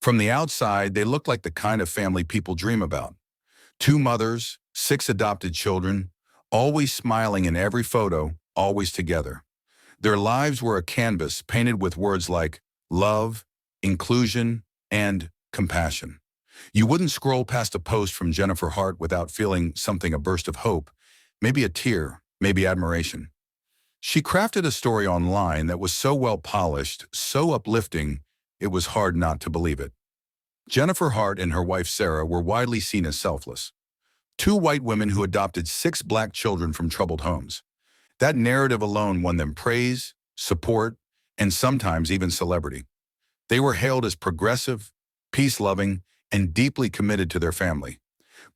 From the outside, they looked like the kind of family people dream about. Two mothers, six adopted children, always smiling in every photo, always together. Their lives were a canvas painted with words like love, inclusion, and compassion. You wouldn't scroll past a post from Jennifer Hart without feeling something, a burst of hope, maybe a tear, maybe admiration. She crafted a story online that was so well polished, so uplifting, it was hard not to believe it. Jennifer Hart and her wife Sarah were widely seen as selfless. Two white women who adopted six black children from troubled homes. That narrative alone won them praise, support, and sometimes even celebrity. They were hailed as progressive, peace-loving, and deeply committed to their family.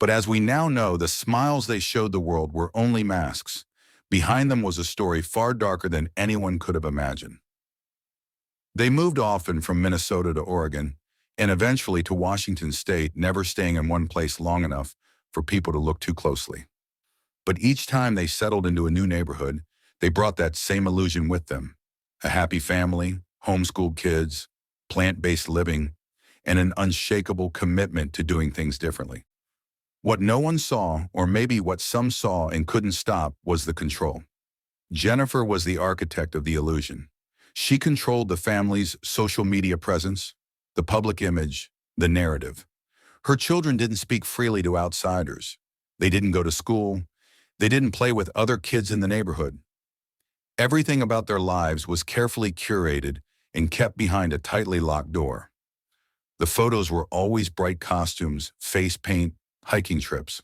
But as we now know, the smiles they showed the world were only masks. Behind them was a story far darker than anyone could have imagined. They moved often from Minnesota to Oregon, and eventually to Washington State, never staying in one place long enough for people to look too closely. But each time they settled into a new neighborhood, they brought that same illusion with them. A happy family, homeschooled kids, plant-based living, and an unshakable commitment to doing things differently. What no one saw, or maybe what some saw and couldn't stop, was the control. Jennifer was the architect of the illusion. She controlled the family's social media presence, the public image, the narrative. Her children didn't speak freely to outsiders. They didn't go to school. They didn't play with other kids in the neighborhood. Everything about their lives was carefully curated and kept behind a tightly locked door. The photos were always bright costumes, face paint, hiking trips.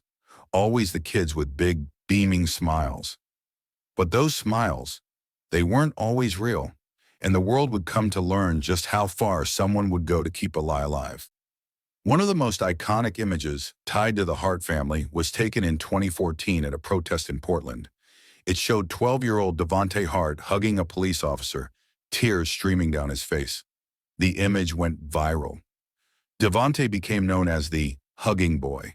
Always the kids with big, beaming smiles. But those smiles, they weren't always real, and the world would come to learn just how far someone would go to keep a lie alive. One of the most iconic images tied to the Hart family was taken in 2014 at a protest in Portland. It showed 12-year-old Devonte Hart hugging a police officer, tears streaming down his face. The image went viral. Devonte became known as the hugging boy.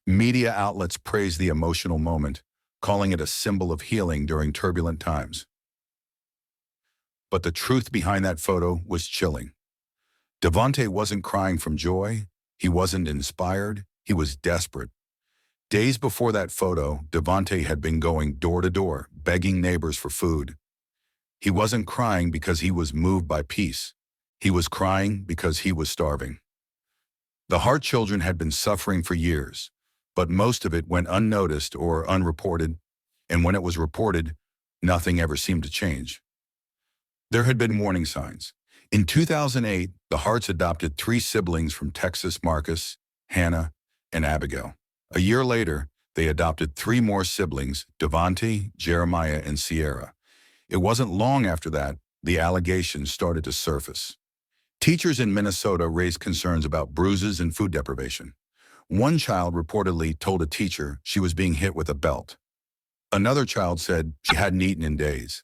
Media outlets praised the emotional moment, calling it a symbol of healing during turbulent times. But the truth behind that photo was chilling. Devonte wasn't crying from joy. He wasn't inspired. He was desperate. Days before that photo, Devonte had been going door to door, begging neighbors for food. He wasn't crying because he was moved by peace. He was crying because he was starving. The Hart children had been suffering for years, but most of it went unnoticed or unreported, and when it was reported, nothing ever seemed to change. There had been warning signs. In 2008, the Harts adopted three siblings from Texas: Marcus, Hannah, and Abigail. A year later, they adopted three more siblings: Devonte, Jeremiah, and Sierra. It wasn't long after that the allegations started to surface. Teachers in Minnesota raised concerns about bruises and food deprivation. One child reportedly told a teacher she was being hit with a belt. Another child said she hadn't eaten in days.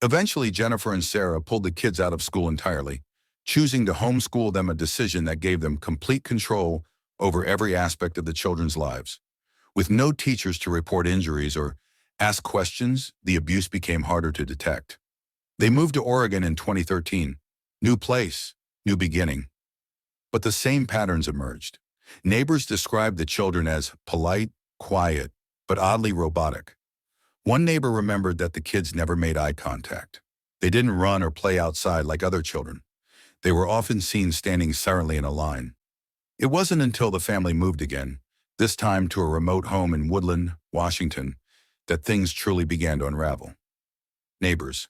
Eventually, Jennifer and Sarah pulled the kids out of school entirely, choosing to homeschool them, a decision that gave them complete control over every aspect of the children's lives. With no teachers to report injuries or ask questions, the abuse became harder to detect. They moved to Oregon in 2013. New place, new beginning. But the same patterns emerged. Neighbors described the children as polite, quiet, but oddly robotic. One neighbor remembered that the kids never made eye contact. They didn't run or play outside like other children. They were often seen standing silently in a line. It wasn't until the family moved again, this time to a remote home in Woodland, Washington, that things truly began to unravel. Neighbors.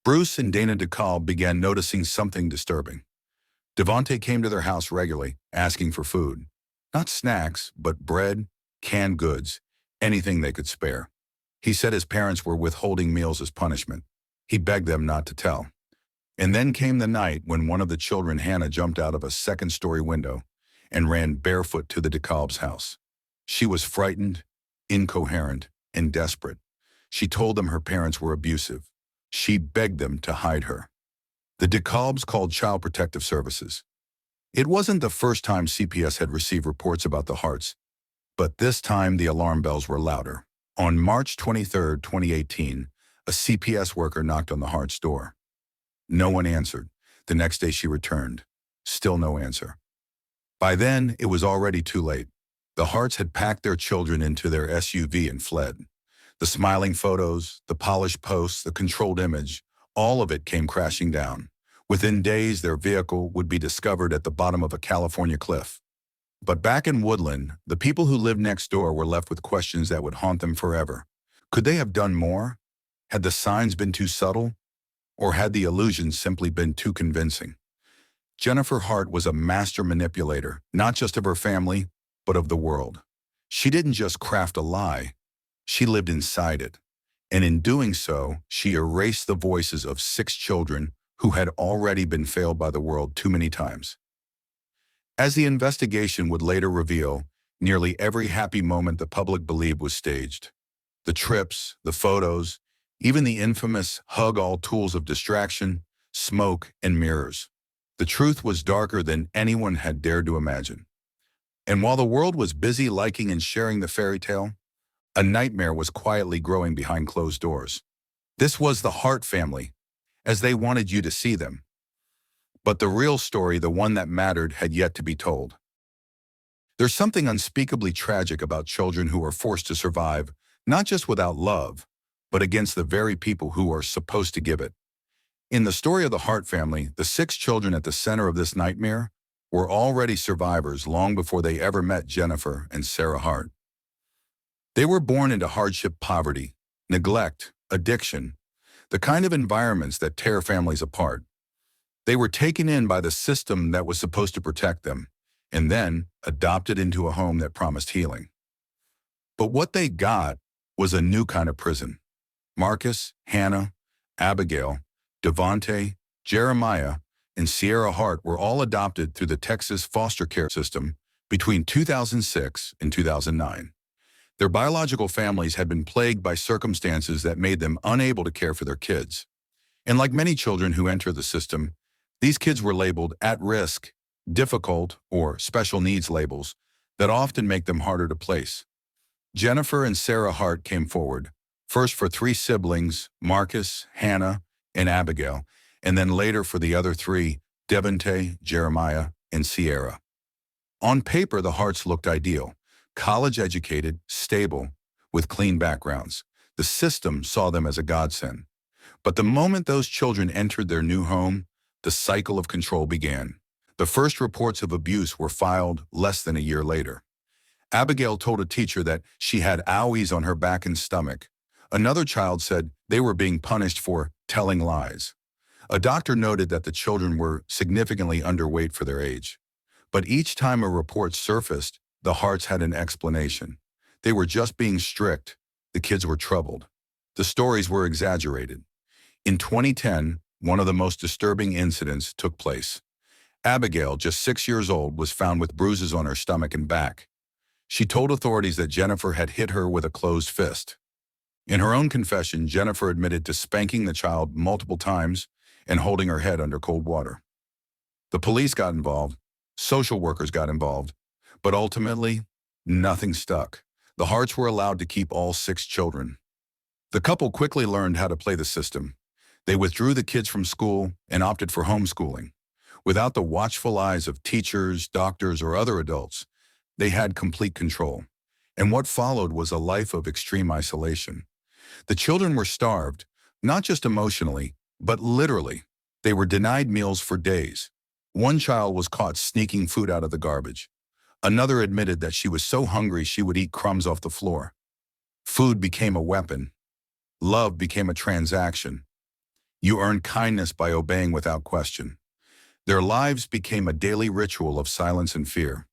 Bruce and Dana DeKalb began noticing something disturbing. Devonte came to their house regularly, asking for food. Not snacks, but bread, canned goods, anything they could spare. He said his parents were withholding meals as punishment. He begged them not to tell. And then came the night when one of the children, Hannah, jumped out of a second-story window and ran barefoot to the DeKalb's house. She was frightened, incoherent, and desperate. She told them her parents were abusive. She begged them to hide her. The DeKalbs called Child Protective Services. It wasn't the first time CPS had received reports about the Harts, but this time the alarm bells were louder. On March 23, 2018, a CPS worker knocked on the Hart's door. No one answered. The next day she returned. Still no answer. By then, it was already too late. The Harts had packed their children into their SUV and fled. The smiling photos, the polished posts, the controlled image, all of it came crashing down. Within days, their vehicle would be discovered at the bottom of a California cliff. But back in Woodland, the people who lived next door were left with questions that would haunt them forever. Could they have done more? Had the signs been too subtle? Or had the illusions simply been too convincing? Jennifer Hart was a master manipulator, not just of her family, but of the world. She didn't just craft a lie, she lived inside it. And in doing so, she erased the voices of 6 children who had already been failed by the world too many times. As the investigation would later reveal, nearly every happy moment the public believed was staged. The trips, the photos, even the infamous hug, all tools of distraction, smoke, and mirrors. The truth was darker than anyone had dared to imagine. And while the world was busy liking and sharing the fairy tale, a nightmare was quietly growing behind closed doors. This was the Hart family, as they wanted you to see them. But the real story, the one that mattered, had yet to be told. There's something unspeakably tragic about children who are forced to survive, not just without love, but against the very people who are supposed to give it. In the story of the Hart family, the 6 children at the center of this nightmare were already survivors long before they ever met Jennifer and Sarah Hart. They were born into hardship, poverty, neglect, addiction, the kind of environments that tear families apart. They were taken in by the system that was supposed to protect them, and then adopted into a home that promised healing. But what they got was a new kind of prison. Marcus, Hannah, Abigail, Devontae, Jeremiah, and Sierra Hart were all adopted through the Texas foster care system between 2006 and 2009. Their biological families had been plagued by circumstances that made them unable to care for their kids. And like many children who enter the system, these kids were labeled at risk, difficult, or special needs labels that often make them harder to place. Jennifer and Sarah Hart came forward, first for 3 siblings, Marcus, Hannah, and Abigail, and then later for the other 3, Devontae, Jeremiah, and Sierra. On paper, the Harts looked ideal, college-educated, stable, with clean backgrounds. The system saw them as a godsend. But the moment those children entered their new home, the cycle of control began. The first reports of abuse were filed less than a year later. Abigail told a teacher that she had owies on her back and stomach. Another child said they were being punished for telling lies. A doctor noted that the children were significantly underweight for their age. But each time a report surfaced, the Harts had an explanation. They were just being strict. The kids were troubled. The stories were exaggerated. In 2010, one of the most disturbing incidents took place. Abigail, just 6 years old, was found with bruises on her stomach and back. She told authorities that Jennifer had hit her with a closed fist. In her own confession, Jennifer admitted to spanking the child multiple times and holding her head under cold water. The police got involved, social workers got involved, but ultimately, nothing stuck. The Harts were allowed to keep all 6 children. The couple quickly learned how to play the system. They withdrew the kids from school and opted for homeschooling. Without the watchful eyes of teachers, doctors, or other adults, they had complete control. And what followed was a life of extreme isolation. The children were starved, not just emotionally, but literally. They were denied meals for days. One child was caught sneaking food out of the garbage. Another admitted that she was so hungry she would eat crumbs off the floor. Food became a weapon. Love became a transaction. You earned kindness by obeying without question. Their lives became a daily ritual of silence and fear.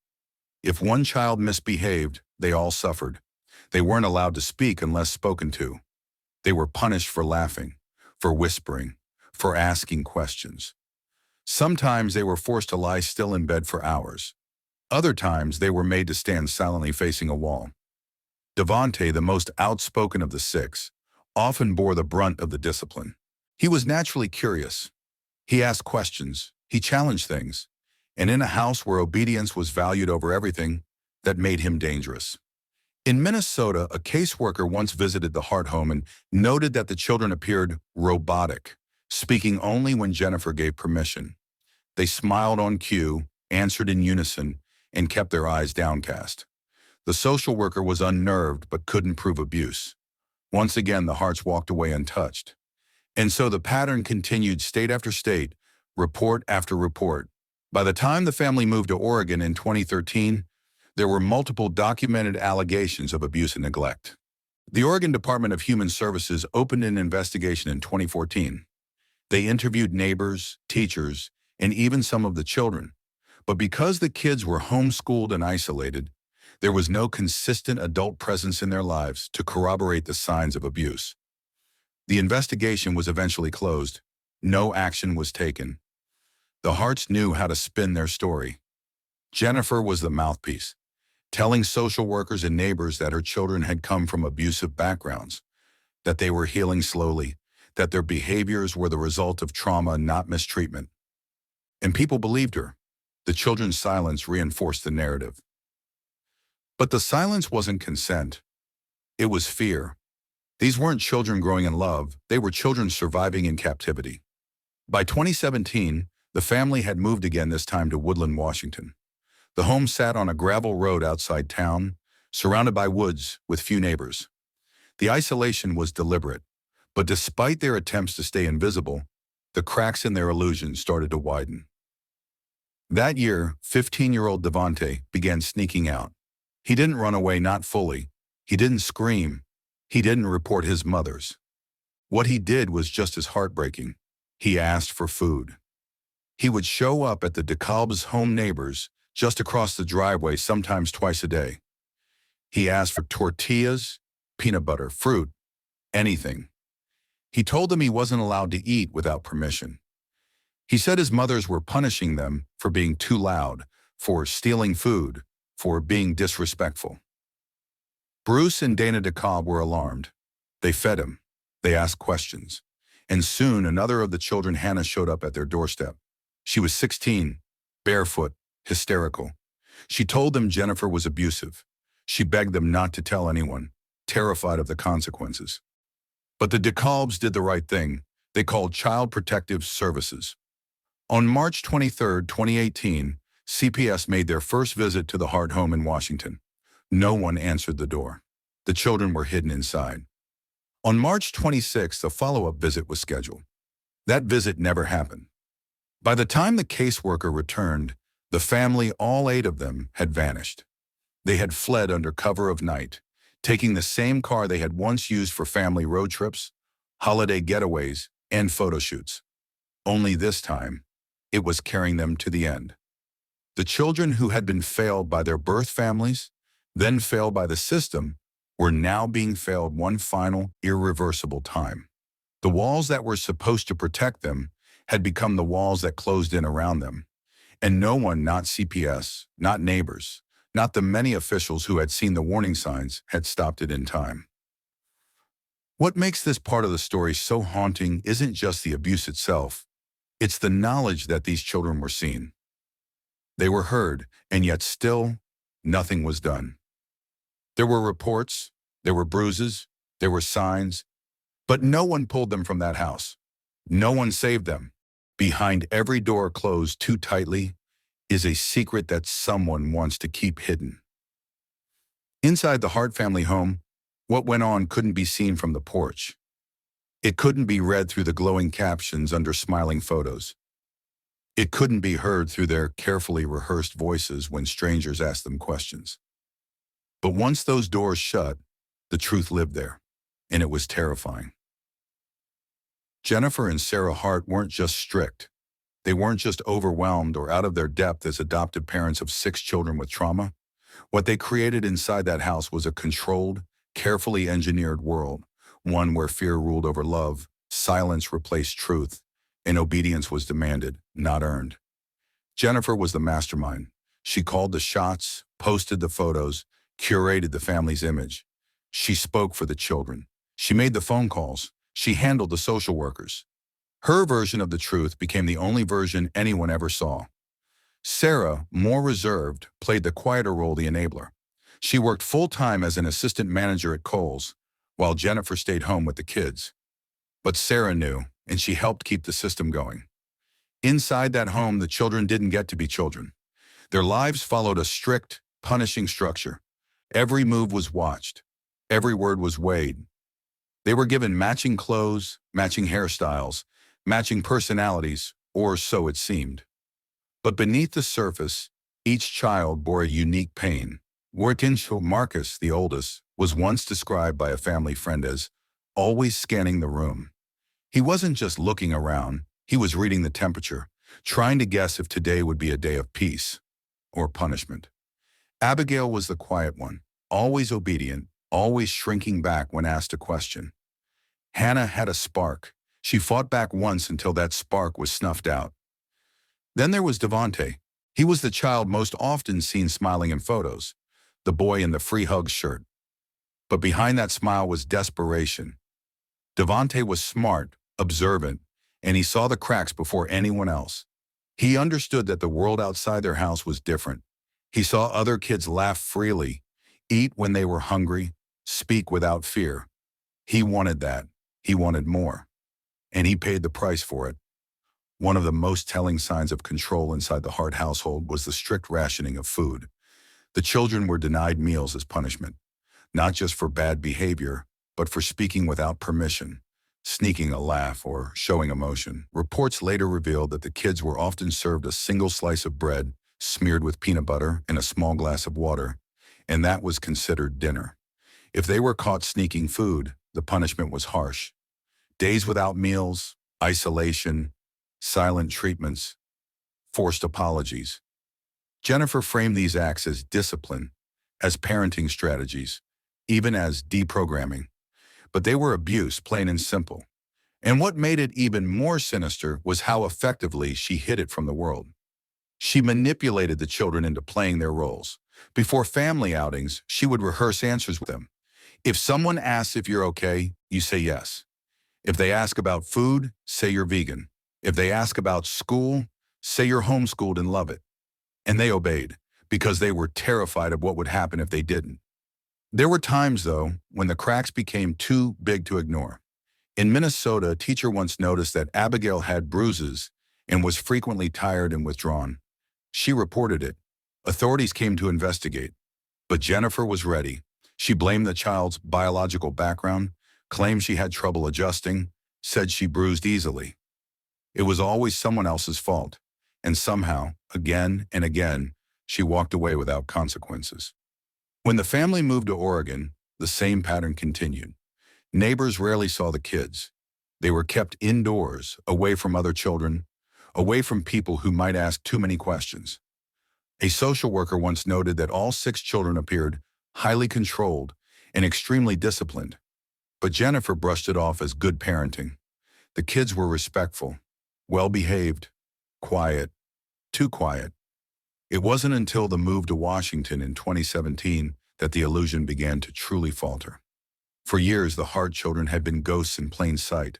If one child misbehaved, they all suffered. They weren't allowed to speak unless spoken to. They were punished for laughing, for whispering, for asking questions. Sometimes they were forced to lie still in bed for hours. Other times they were made to stand silently facing a wall. Devontae, the most outspoken of the 6, often bore the brunt of the discipline. He was naturally curious. He asked questions. He challenged things. And in a house where obedience was valued over everything, that made him dangerous. In Minnesota, a caseworker once visited the Hart home and noted that the children appeared robotic, speaking only when Jennifer gave permission. They smiled on cue, answered in unison, and kept their eyes downcast. The social worker was unnerved but couldn't prove abuse. Once again, the Harts walked away untouched. And so the pattern continued state after state, report after report. By the time the family moved to Oregon in 2013, there were multiple documented allegations of abuse and neglect. The Oregon Department of Human Services opened an investigation in 2014. They interviewed neighbors, teachers, and even some of the children. But because the kids were homeschooled and isolated, there was no consistent adult presence in their lives to corroborate the signs of abuse. The investigation was eventually closed. No action was taken. The Harts knew how to spin their story. Jennifer was the mouthpiece, telling social workers and neighbors that her children had come from abusive backgrounds, that they were healing slowly, that their behaviors were the result of trauma, not mistreatment. And people believed her. The children's silence reinforced the narrative. But the silence wasn't consent. It was fear. These weren't children growing in love, they were children surviving in captivity. By 2017, the family had moved again, this time to Woodland, Washington. The home sat on a gravel road outside town, surrounded by woods with few neighbors. The isolation was deliberate, but despite their attempts to stay invisible, the cracks in their illusion started to widen. That year, 15-year-old Devonte began sneaking out. He didn't run away, not fully. He didn't scream. He didn't report his mother's. What he did was just as heartbreaking. He asked for food. He would show up at the DeKalb's home neighbors just across the driveway, sometimes twice a day. He asked for tortillas, peanut butter, fruit, anything. He told them he wasn't allowed to eat without permission. He said his mothers were punishing them for being too loud, for stealing food, for being disrespectful. Bruce and Dana DeKalb were alarmed. They fed him. They asked questions. And soon another of the children, Hannah, showed up at their doorstep. She was 16, barefoot, hysterical. She told them Jennifer was abusive. She begged them not to tell anyone, terrified of the consequences. But the DeKalbs did the right thing. They called Child Protective Services. On March 23, 2018, CPS made their first visit to the Hart home in Washington. No one answered the door. The children were hidden inside. On March 26, a follow-up visit was scheduled. That visit never happened. By the time the caseworker returned, the family, all 8 of them, had vanished. They had fled under cover of night, taking the same car they had once used for family road trips, holiday getaways, and photo shoots. Only this time, it was carrying them to the end. The children who had been failed by their birth families, then failed by the system, were now being failed one final, irreversible time. The walls that were supposed to protect them had become the walls that closed in around them. And no one, not CPS, not neighbors, not the many officials who had seen the warning signs, had stopped it in time. What makes this part of the story so haunting isn't just the abuse itself. It's the knowledge that these children were seen. They were heard, and yet still, nothing was done. There were reports, there were bruises, there were signs, but no one pulled them from that house. No one saved them. Behind every door closed too tightly is a secret that someone wants to keep hidden. Inside the Hart family home, what went on couldn't be seen from the porch. It couldn't be read through the glowing captions under smiling photos. It couldn't be heard through their carefully rehearsed voices when strangers asked them questions. But once those doors shut, the truth lived there, and it was terrifying. Jennifer and Sarah Hart weren't just strict. They weren't just overwhelmed or out of their depth as adoptive parents of 6 children with trauma. What they created inside that house was a controlled, carefully engineered world, one where fear ruled over love, silence replaced truth, and obedience was demanded, not earned. Jennifer was the mastermind. She called the shots, posted the photos, curated the family's image. She spoke for the children. She made the phone calls. She handled the social workers. Her version of the truth became the only version anyone ever saw. Sarah, more reserved, played the quieter role, the enabler. She worked full-time as an assistant manager at Kohl's, while Jennifer stayed home with the kids. But Sarah knew, and she helped keep the system going. Inside that home, the children didn't get to be children. Their lives followed a strict, punishing structure. Every move was watched. Every word was weighed. They were given matching clothes, matching hairstyles, matching personalities, or so it seemed. But beneath the surface, each child bore a unique pain. Wartincho Marcus, the oldest, was once described by a family friend as always scanning the room. He wasn't just looking around, he was reading the temperature, trying to guess if today would be a day of peace or punishment. Abigail was the quiet one, always obedient, always shrinking back when asked a question. Hannah had a spark. She fought back once until that spark was snuffed out. Then there was Devante. He was the child most often seen smiling in photos, the boy in the free hugs shirt. But behind that smile was desperation. Devante was smart, observant, and he saw the cracks before anyone else. He understood that the world outside their house was different. He saw other kids laugh freely, eat when they were hungry, speak without fear. He wanted that. He wanted more. And he paid the price for it. One of the most telling signs of control inside the Hart household was the strict rationing of food. The children were denied meals as punishment, not just for bad behavior, but for speaking without permission, sneaking a laugh, or showing emotion. Reports later revealed that the kids were often served a single slice of bread, smeared with peanut butter, and a small glass of water, and that was considered dinner. If they were caught sneaking food, the punishment was harsh. Days without meals, isolation, silent treatments, forced apologies. Jennifer framed these acts as discipline, as parenting strategies, even as deprogramming. But they were abuse, plain and simple. And what made it even more sinister was how effectively she hid it from the world. She manipulated the children into playing their roles. Before family outings, she would rehearse answers with them. If someone asks if you're okay, you say yes. If they ask about food, say you're vegan. If they ask about school, say you're homeschooled and love it. And they obeyed, because they were terrified of what would happen if they didn't. There were times, though, when the cracks became too big to ignore. In Minnesota, a teacher once noticed that Abigail had bruises and was frequently tired and withdrawn. She reported it. Authorities came to investigate. But Jennifer was ready. She blamed the child's biological background, claimed she had trouble adjusting, said she bruised easily. It was always someone else's fault. And somehow, again and again, she walked away without consequences. When the family moved to Oregon, the same pattern continued. Neighbors rarely saw the kids. They were kept indoors, away from other children, away from people who might ask too many questions. A social worker once noted that all 6 children appeared highly controlled and extremely disciplined. But Jennifer brushed it off as good parenting. The kids were respectful, well-behaved, quiet, too quiet. It wasn't until the move to Washington in 2017 that the illusion began to truly falter. For years, the Hart children had been ghosts in plain sight,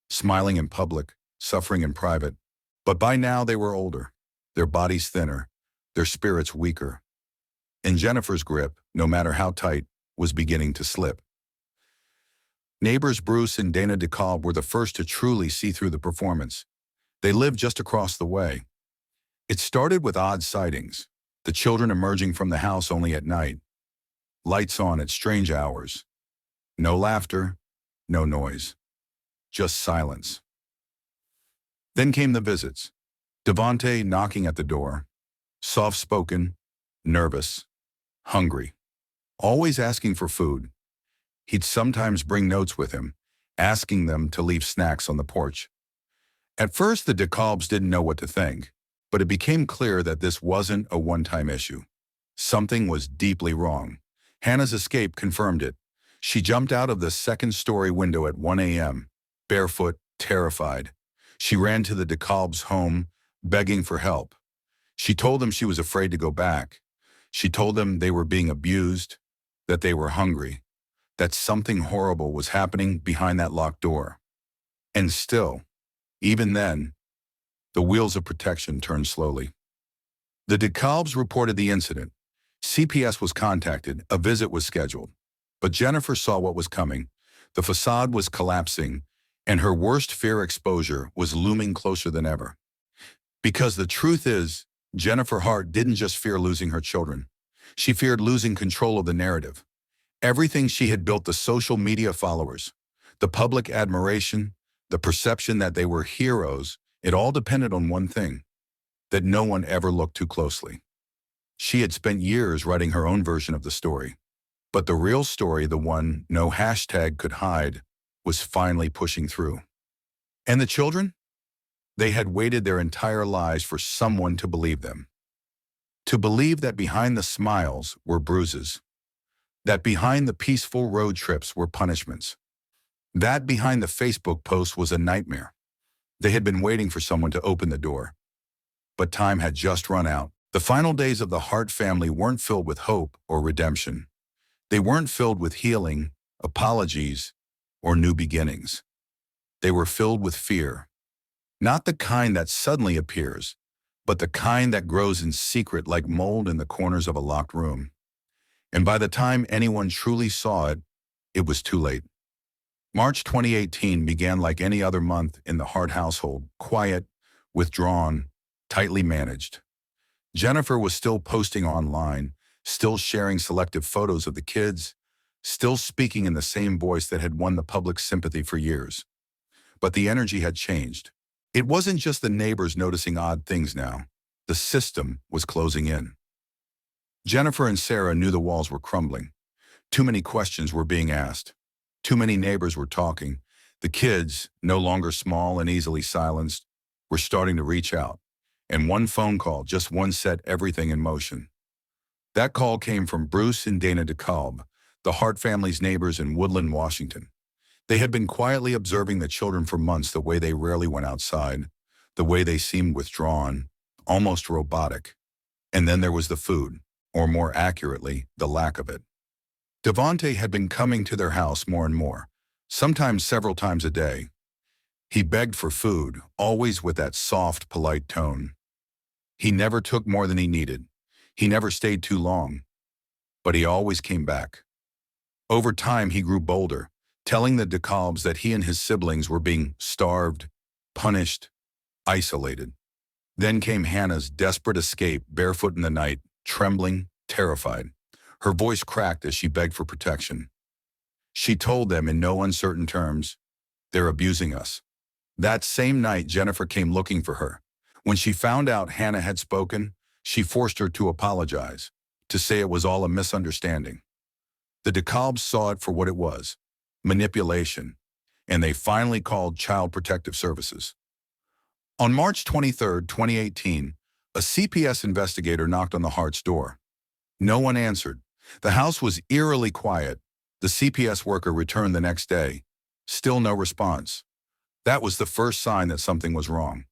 smiling in public, suffering in private. But by now they were older, their bodies thinner, their spirits weaker. And Jennifer's grip, no matter how tight, was beginning to slip. Neighbors Bruce and Dana DeKalb were the first to truly see through the performance. They lived just across the way. It started with odd sightings, the children emerging from the house only at night, lights on at strange hours. No laughter, no noise, just silence. Then came the visits. Devante knocking at the door, soft-spoken, nervous, hungry, always asking for food. He'd sometimes bring notes with him, asking them to leave snacks on the porch. At first, the DeKalbs didn't know what to think, but it became clear that this wasn't a one-time issue. Something was deeply wrong. Hannah's escape confirmed it. She jumped out of the second-story window at 1 a.m., barefoot, terrified. She ran to the DeKalb's home, begging for help. She told them she was afraid to go back. She told them they were being abused, that they were hungry, that something horrible was happening behind that locked door. And still, even then, the wheels of protection turned slowly. The DeKalbs reported the incident. CPS was contacted, a visit was scheduled. But Jennifer saw what was coming. The facade was collapsing, and her worst fear exposure was looming closer than ever. Because the truth is, Jennifer Hart didn't just fear losing her children. She feared losing control of the narrative. Everything she had built, the social media followers, the public admiration, the perception that they were heroes, it all depended on one thing, that no one ever looked too closely. She had spent years writing her own version of the story. But the real story, the one no hashtag could hide, was finally pushing through. And the children? They had waited their entire lives for someone to believe them. To believe that behind the smiles were bruises. That behind the peaceful road trips were punishments. That behind the Facebook post was a nightmare. They had been waiting for someone to open the door. But time had just run out. The final days of the Hart family weren't filled with hope or redemption. They weren't filled with healing, apologies, or new beginnings. They were filled with fear. Not the kind that suddenly appears, but the kind that grows in secret like mold in the corners of a locked room. And by the time anyone truly saw it, it was too late. March 2018 began like any other month in the Hart household, quiet, withdrawn, tightly managed. Jennifer was still posting online, still sharing selective photos of the kids, still speaking in the same voice that had won the public's sympathy for years. But the energy had changed. It wasn't just the neighbors noticing odd things now. The system was closing in. Jennifer and Sarah knew the walls were crumbling. Too many questions were being asked. Too many neighbors were talking. The kids, no longer small and easily silenced, were starting to reach out. And one phone call, just one, set everything in motion. That call came from Bruce and Dana DeKalb, the Hart family's neighbors in Woodland, Washington. They had been quietly observing the children for months, the way they rarely went outside, the way they seemed withdrawn, almost robotic. And then there was the food, or more accurately, the lack of it. Devontae had been coming to their house more and more, sometimes several times a day. He begged for food, always with that soft, polite tone. He never took more than he needed. He never stayed too long. But he always came back. Over time, he grew bolder, telling the DeKalbs that he and his siblings were being starved, punished, isolated. Then came Hannah's desperate escape, barefoot in the night, trembling, terrified. Her voice cracked as she begged for protection. She told them in no uncertain terms, "They're abusing us." That same night, Jennifer came looking for her. When she found out Hannah had spoken, she forced her to apologize, to say it was all a misunderstanding. The DeKalbs saw it for what it was, manipulation, and they finally called Child Protective Services. On March 23, 2018, a CPS investigator knocked on the Hart's door. No one answered. The house was eerily quiet. The CPS worker returned the next day. Still no response. That was the first sign that something was wrong.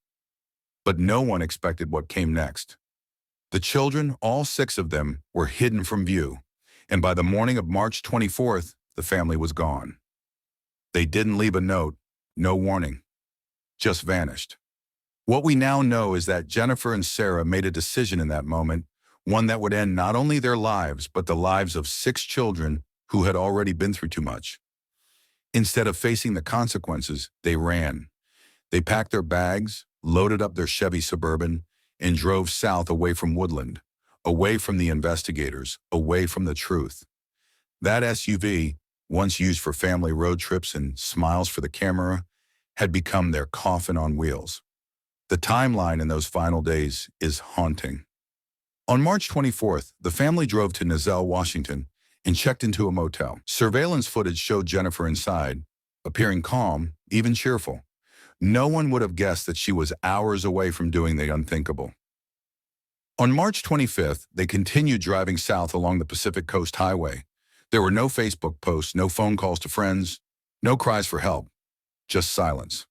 But no one expected what came next. The children, all 6 of them, were hidden from view, and by the morning of March 24th, the family was gone. They didn't leave a note, no warning, just vanished. What we now know is that Jennifer and Sarah made a decision in that moment, one that would end not only their lives, but the lives of 6 children who had already been through too much. Instead of facing the consequences, they ran. They packed their bags, loaded up their Chevy Suburban, and drove south away from Woodland, away from the investigators, away from the truth. That SUV, once used for family road trips and smiles for the camera, had become their coffin on wheels. The timeline in those final days is haunting. On March 24th, the family drove to Nizelle, Washington, and checked into a motel. Surveillance footage showed Jennifer inside, appearing calm, even cheerful. No one would have guessed that she was hours away from doing the unthinkable. On March 25th, they continued driving south along the Pacific Coast Highway. There were no Facebook posts, no phone calls to friends, no cries for help, just silence.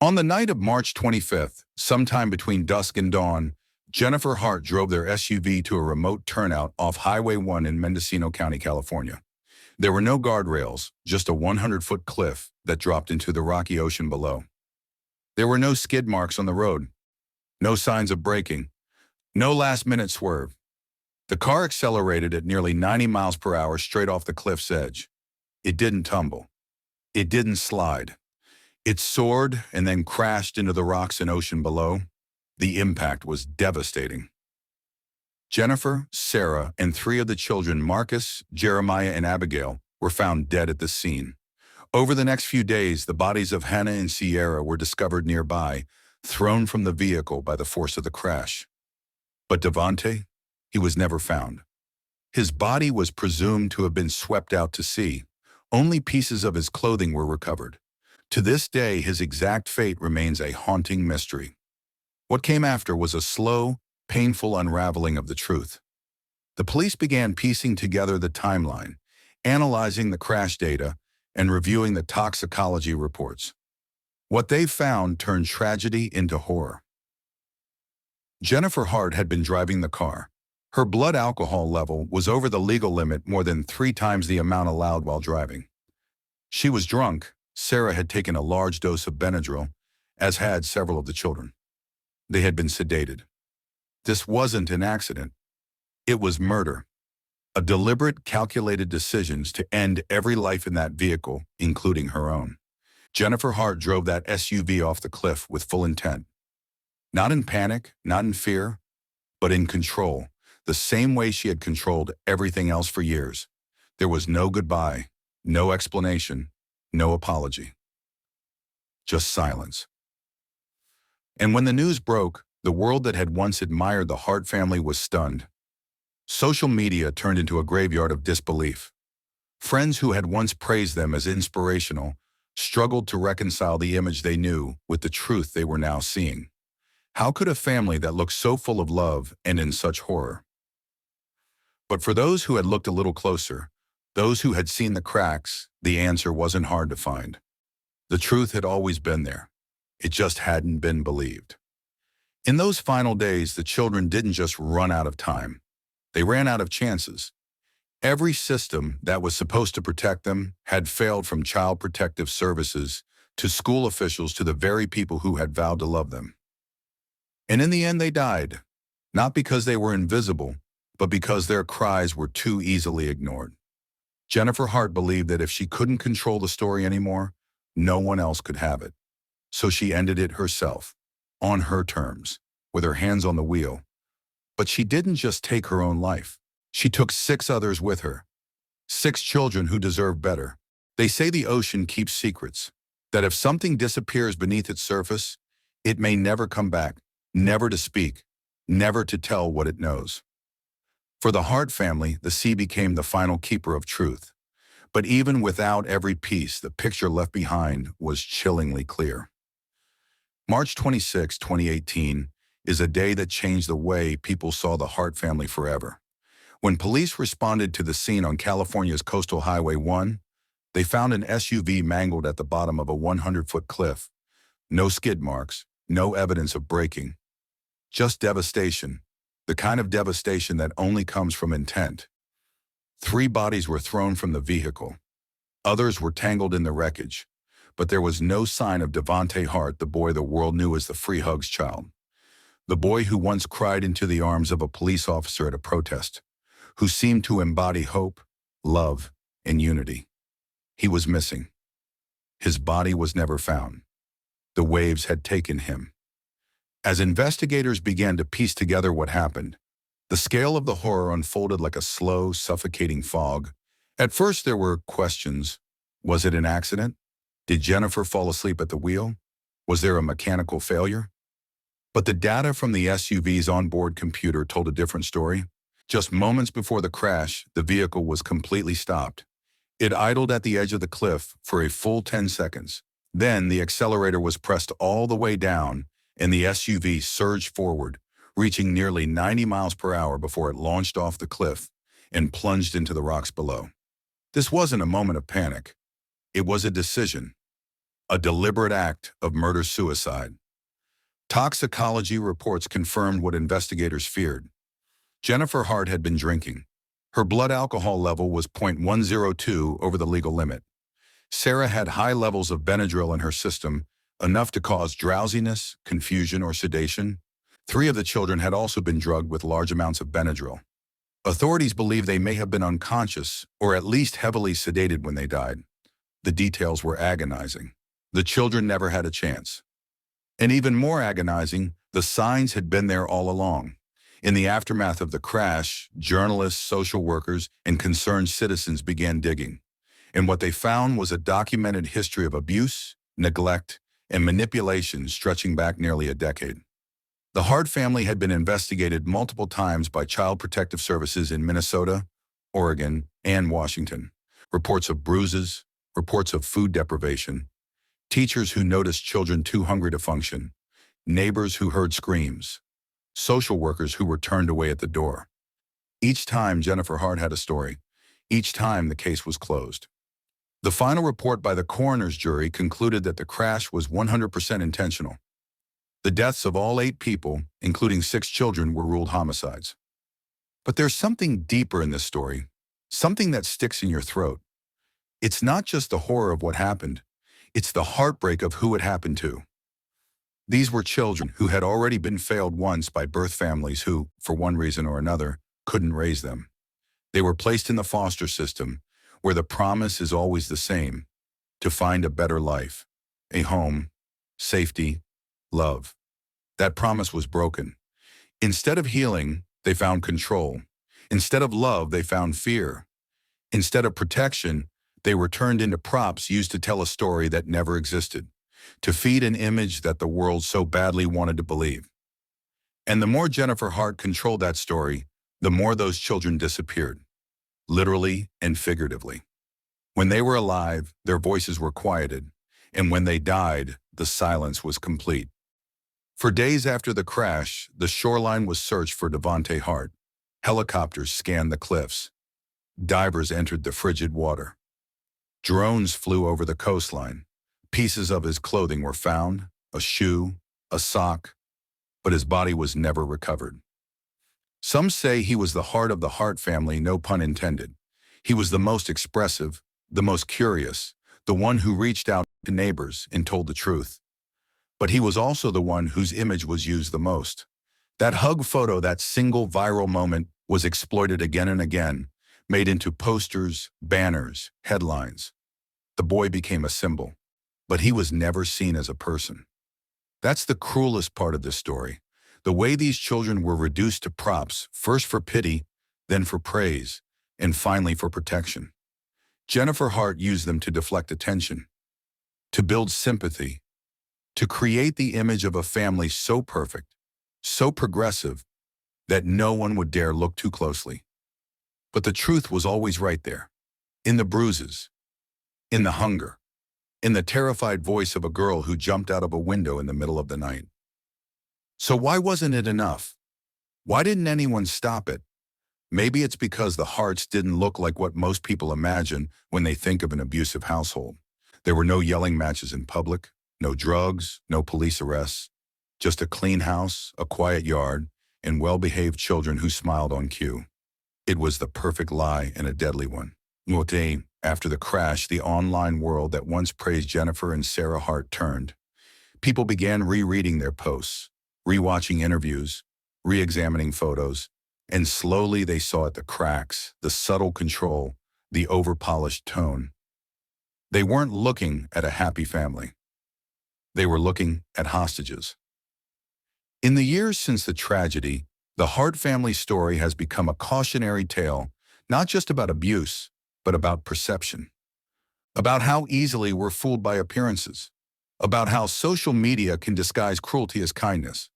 On the night of March 25th, sometime between dusk and dawn, Jennifer Hart drove their SUV to a remote turnout off Highway 1 in Mendocino County, California. There were no guardrails, just a 100-foot cliff that dropped into the rocky ocean below. There were no skid marks on the road, no signs of braking, no last-minute swerve. The car accelerated at nearly 90 miles per hour straight off the cliff's edge. It didn't tumble. It didn't slide. It soared and then crashed into the rocks and ocean below. The impact was devastating. Jennifer, Sarah, and three of the children, Marcus, Jeremiah, and Abigail, were found dead at the scene. Over the next few days, the bodies of Hannah and Sierra were discovered nearby, thrown from the vehicle by the force of the crash. But Devante, he was never found. His body was presumed to have been swept out to sea. Only pieces of his clothing were recovered. To this day, his exact fate remains a haunting mystery. What came after was a slow, painful unraveling of the truth. The police began piecing together the timeline, analyzing the crash data, and reviewing the toxicology reports. What they found turned tragedy into horror. Jennifer Hart had been driving the car. Her blood alcohol level was over the legal limit more than 3 times the amount allowed while driving. She was drunk. Sarah had taken a large dose of Benadryl, as had several of the children. They had been sedated. This wasn't an accident. It was murder. A deliberate, calculated decisions to end every life in that vehicle, including her own. Jennifer Hart drove that SUV off the cliff with full intent. Not in panic, not in fear, but in control, the same way she had controlled everything else for years. There was no goodbye, no explanation, no apology. Just silence. And when the news broke, the world that had once admired the Hart family was stunned. Social media turned into a graveyard of disbelief. Friends who had once praised them as inspirational struggled to reconcile the image they knew with the truth they were now seeing. How could a family that looked so full of love end in such horror? But for those who had looked a little closer, those who had seen the cracks, the answer wasn't hard to find. The truth had always been there. It just hadn't been believed. In those final days, the children didn't just run out of time. They ran out of chances. Every system that was supposed to protect them had failed, from Child Protective Services to school officials to the very people who had vowed to love them. And in the end, they died, not because they were invisible, but because their cries were too easily ignored. Jennifer Hart believed that if she couldn't control the story anymore, no one else could have it. So she ended it herself, on her terms, with her hands on the wheel. But she didn't just take her own life. She took 6 others with her. 6 children who deserve better. They say the ocean keeps secrets, that if something disappears beneath its surface, it may never come back, never to speak, never to tell what it knows. For the Hart family, the sea became the final keeper of truth. But even without every piece, the picture left behind was chillingly clear. March 26, 2018, is a day that changed the way people saw the Hart family forever. When police responded to the scene on California's Coastal Highway 1, they found an SUV mangled at the bottom of a 100-foot cliff. No skid marks, no evidence of braking. Just devastation, the kind of devastation that only comes from intent. 3 bodies were thrown from the vehicle. Others were tangled in the wreckage. But there was no sign of Devante Hart, the boy the world knew as the Free Hugs child. The boy who once cried into the arms of a police officer at a protest, who seemed to embody hope, love, and unity. He was missing. His body was never found. The waves had taken him. As investigators began to piece together what happened, the scale of the horror unfolded like a slow, suffocating fog. At first there were questions. Was it an accident? Did Jennifer fall asleep at the wheel? Was there a mechanical failure? But the data from the SUV's onboard computer told a different story. Just moments before the crash, the vehicle was completely stopped. It idled at the edge of the cliff for a full 10 seconds. Then the accelerator was pressed all the way down, and the SUV surged forward, reaching nearly 90 miles per hour before it launched off the cliff and plunged into the rocks below. This wasn't a moment of panic. It was a decision, a deliberate act of murder-suicide. Toxicology reports confirmed what investigators feared. Jennifer Hart had been drinking. Her blood alcohol level was 0.102 over the legal limit. Sarah had high levels of Benadryl in her system, enough to cause drowsiness, confusion, or sedation. 3 of the children had also been drugged with large amounts of Benadryl. Authorities believe they may have been unconscious or at least heavily sedated when they died. The details were agonizing. The children never had a chance. And even more agonizing, The signs had been there all along. In the aftermath of the crash, journalists, social workers, and concerned citizens began digging. And what they found was a documented history of abuse, neglect, and manipulation stretching back nearly a decade. The Hart family had been investigated multiple times by Child Protective Services in Minnesota, Oregon, and Washington. Reports of bruises, reports of food deprivation, teachers who noticed children too hungry to function, neighbors who heard screams, social workers who were turned away at the door. Each time Jennifer Hart had a story, each time the case was closed. The final report by the coroner's jury concluded that the crash was 100% intentional. The deaths of all 8 people, including 6 children, were ruled homicides. But there's something deeper in this story, something that sticks in your throat. It's not just the horror of what happened, it's the heartbreak of who it happened to. These were children who had already been failed once by birth families who, for one reason or another, couldn't raise them. They were placed in the foster system, where the promise is always the same: to find a better life, a home, safety, love. That promise was broken. Instead of healing, they found control. Instead of love, they found fear. Instead of protection, they were turned into props used to tell a story that never existed, to feed an image that the world so badly wanted to believe. And the more Jennifer Hart controlled that story, the more those children disappeared, literally and figuratively. When they were alive, their voices were quieted, and when they died, the silence was complete. For days after the crash, the shoreline was searched for Devonte Hart. Helicopters scanned the cliffs. Divers entered the frigid water. Drones flew over the coastline. Pieces of his clothing were found, a shoe, a sock, but his body was never recovered. Some say he was the heart of the Hart family, no pun intended. He was the most expressive, the most curious, the one who reached out to neighbors and told the truth. But he was also the one whose image was used the most. That hug photo, that single viral moment, was exploited again and again, made into posters, banners, headlines. The boy became a symbol, but he was never seen as a person. That's the cruelest part of this story. The way these children were reduced to props, first for pity, then for praise, and finally for protection. Jennifer Hart used them to deflect attention, to build sympathy, to create the image of a family so perfect, so progressive, that no one would dare look too closely. But the truth was always right there, in the bruises, in the hunger, in the terrified voice of a girl who jumped out of a window in the middle of the night. So why wasn't it enough? Why didn't anyone stop it? Maybe it's because the Harts didn't look like what most people imagine when they think of an abusive household. There were no yelling matches in public, no drugs, no police arrests, just a clean house, a quiet yard, and well-behaved children who smiled on cue. It was the perfect lie and a deadly one. One day, after the crash, the online world that once praised Jennifer and Sarah Hart turned. People began rereading their posts, rewatching interviews, re-examining photos, and slowly they saw at the cracks, the subtle control, the over-polished tone. They weren't looking at a happy family. They were looking at hostages. In the years since the tragedy, the Hart family story has become a cautionary tale, not just about abuse, but about perception. About how easily we're fooled by appearances. About how social media can disguise cruelty as kindness.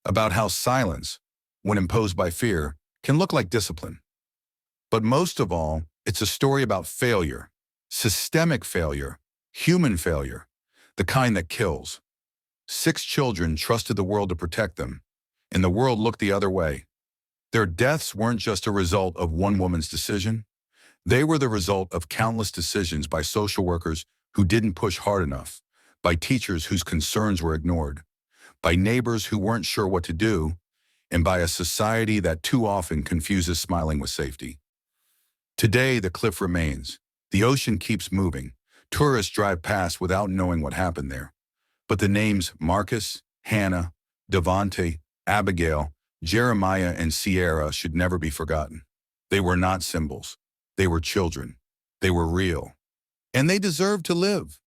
About how silence, when imposed by fear, can look like discipline. But most of all, it's a story about failure, systemic failure, human failure, the kind that kills. 6 children trusted the world to protect them, and the world looked the other way. Their deaths weren't just a result of one woman's decision. They were the result of countless decisions by social workers who didn't push hard enough, by teachers whose concerns were ignored, by neighbors who weren't sure what to do, and by a society that too often confuses smiling with safety. Today, the cliff remains. The ocean keeps moving. Tourists drive past without knowing what happened there. But the names Marcus, Hannah, Devonte, Abigail, Jeremiah, and Sierra should never be forgotten. They were not symbols. They were children. They were real. And they deserved to live.